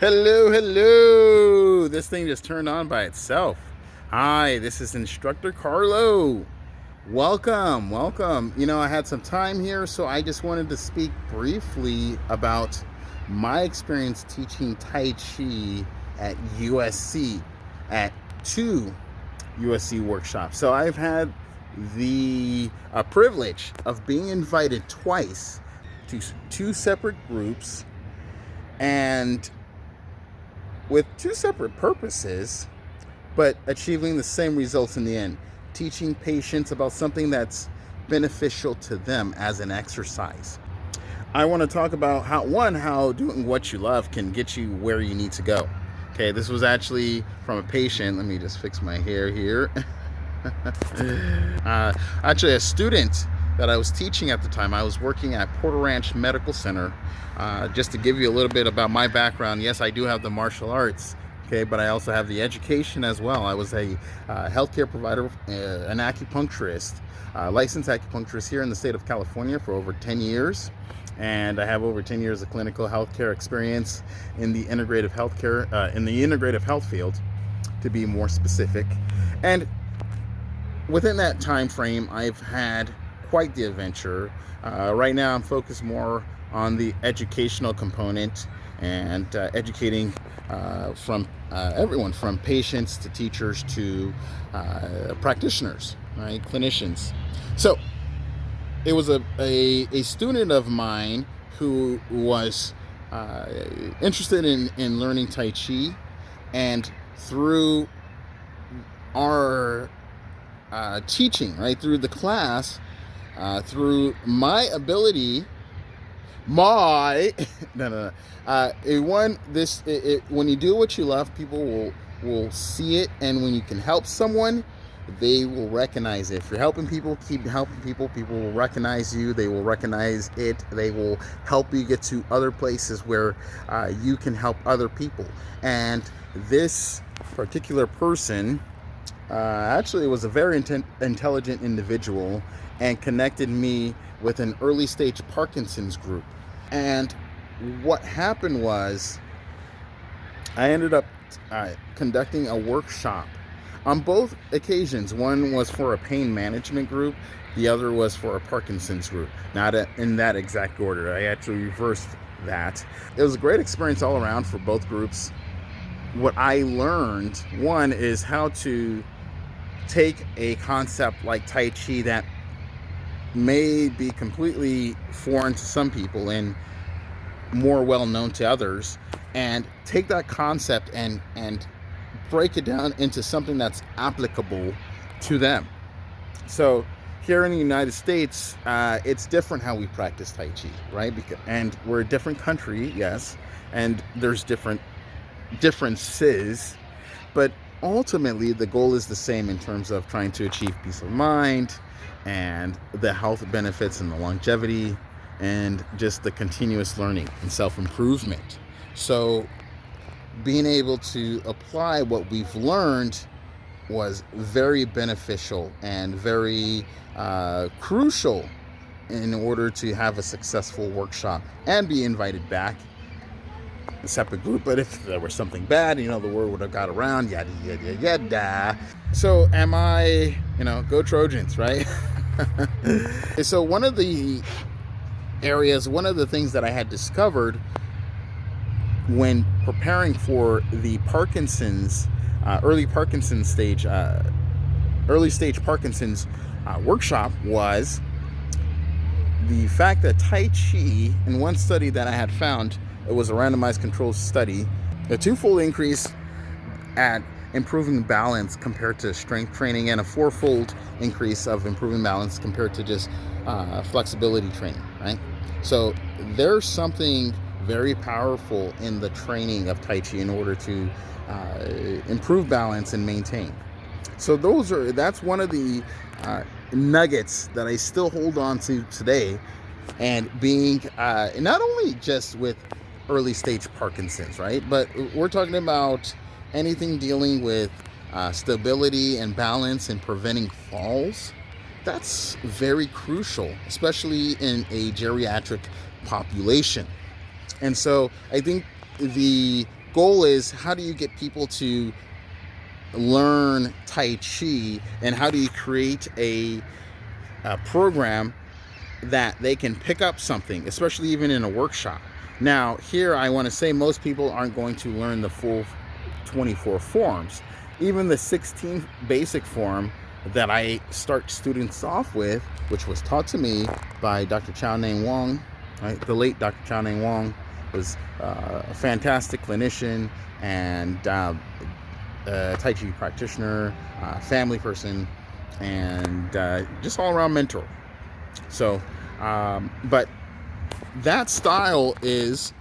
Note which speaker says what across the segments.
Speaker 1: Hello, hello. This thing just turned on by itself. Hi, this is Instructor Carlo. Welcome, welcome. I had some time here, so I just wanted to speak briefly about my experience teaching Tai Chi at USC, at two USC workshops. So I've had the privilege of being invited twice to two separate groups, and with two separate purposes, but achieving the same results in the end. Teaching patients about something that's beneficial to them as an exercise. I want to talk about how doing what you love can get you where you need to go. Okay, this was actually from a patient. Let me just fix my hair here. Actually, a student that I was teaching at the time. I was working at Porter Ranch Medical Center. Just to give you a little bit about my background, yes, I do have the martial arts, okay, but I also have the education as well. I was a healthcare provider, an acupuncturist, licensed acupuncturist here in the state of California for over 10 years. And I have over 10 years of clinical healthcare experience in the integrative healthcare, in the integrative health field, to be more specific. And within that time frame, I've had quite the adventure. Right now, I'm focused more on the educational component and educating from everyone from patients to teachers to practitioners, right, clinicians. So it was a student of mine who was interested in learning Tai Chi, and through our teaching, right, through the class, through my ability, when you do what you love, people will see it, and when you can help someone, they will recognize it. If you're helping people, keep helping people. People will recognize you. They will recognize it. They will help you get to other places where you can help other people. And this particular person actually was a very intelligent individual and connected me with an early stage Parkinson's group. And what happened was I ended up conducting a workshop on both occasions. One was for a pain management group, the other was for a Parkinson's group. Not in that exact order. I actually reversed that. It was a great experience all around for both groups. What I learned, one, is how to take a concept like Tai Chi that may be completely foreign to some people and more well known to others, and take that concept and break it down into something that's applicable to them. So here in the United States, it's different how we practice Tai Chi, right? And we're a different country, yes, and there's differences, but ultimately the goal is the same in terms of trying to achieve peace of mind and the health benefits and the longevity and just the continuous learning and self-improvement. So being able to apply what we've learned was very beneficial and very crucial in order to have a successful workshop and be invited back, a separate group. But if there was something bad, the word would have got around, yada yada yada. So am I, go Trojans, right? So one of the things that I had discovered when preparing for the Parkinson's early stage Parkinson's workshop was the fact that Tai Chi, in one study that I had found, it was a randomized controlled study, a twofold increase at improving balance compared to strength training, and a fourfold increase of improving balance compared to just flexibility training, right? So there's something very powerful in the training of Tai Chi in order to improve balance and maintain. So that's one of the nuggets that I still hold on to today, and being not only just with early stage Parkinson's, right, but we're talking about anything dealing with stability and balance and preventing falls. That's very crucial, especially in a geriatric population. And so I think the goal is, how do you get people to learn Tai Chi, and how do you create a program that they can pick up something, especially even in a workshop. Now, here I want to say most people aren't going to learn the full 24 forms. Even the 16 basic form that I start students off with, which was taught to me by Dr. Chiao-Nein Wang, right? The late Dr. Chiao-Nein Wang was a fantastic clinician and Tai Chi practitioner, family person, and just all-around mentor. So, but that style is,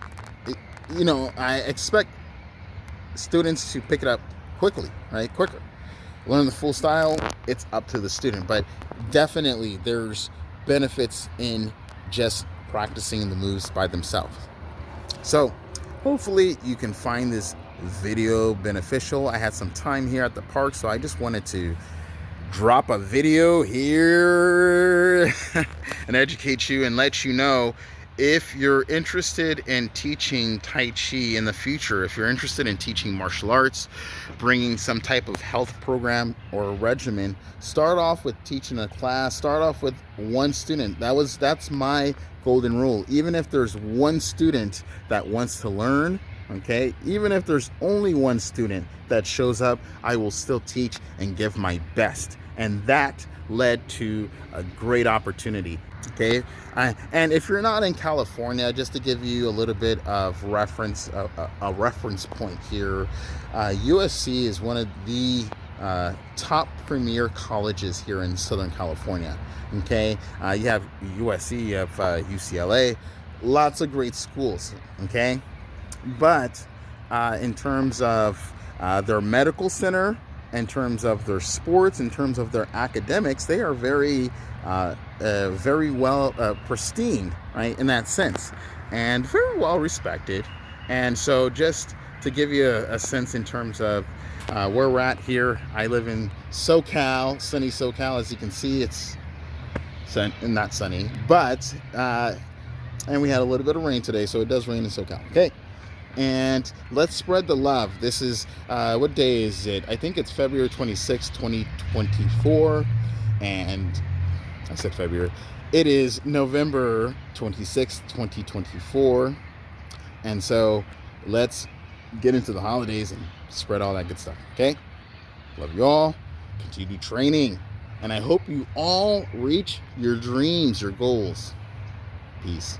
Speaker 1: you know, I expect students to pick it up quickly, right? Quicker. Learn the full style, it's up to the student. But definitely there's benefits in just practicing the moves by themselves. So hopefully you can find this video beneficial. I had some time here at the park, so I just wanted to drop a video here and educate you and let you know, if you're interested in teaching Tai Chi in the future, if you're interested in teaching martial arts, bringing some type of health program or regimen, start off with teaching a class, start off with one student. That's my golden rule. Even if there's one student that wants to learn, okay, even if there's only one student that shows up, I will still teach and give my best. And that led to a great opportunity. Okay, and if you're not in California, just to give you a little bit of reference, a reference point here, USC is one of the top premier colleges here in Southern California. Okay, you have USC, you have UCLA, lots of great schools. Okay, but in terms of their medical center, in terms of their sports, in terms of their academics, they are very well pristine, right, in that sense, and very well respected. And so just to give you a sense in terms of where we're at here, I live in SoCal, sunny SoCal. As you can see, it's not sunny, but and we had a little bit of rain today, so it does rain in SoCal. Okay. And let's spread the love. This is, what day is it? I think it's February 26, 2024. And I said February. It is November 26, 2024. And so let's get into the holidays and spread all that good stuff. Okay? Love you all. Continue training. And I hope you all reach your dreams, your goals. Peace.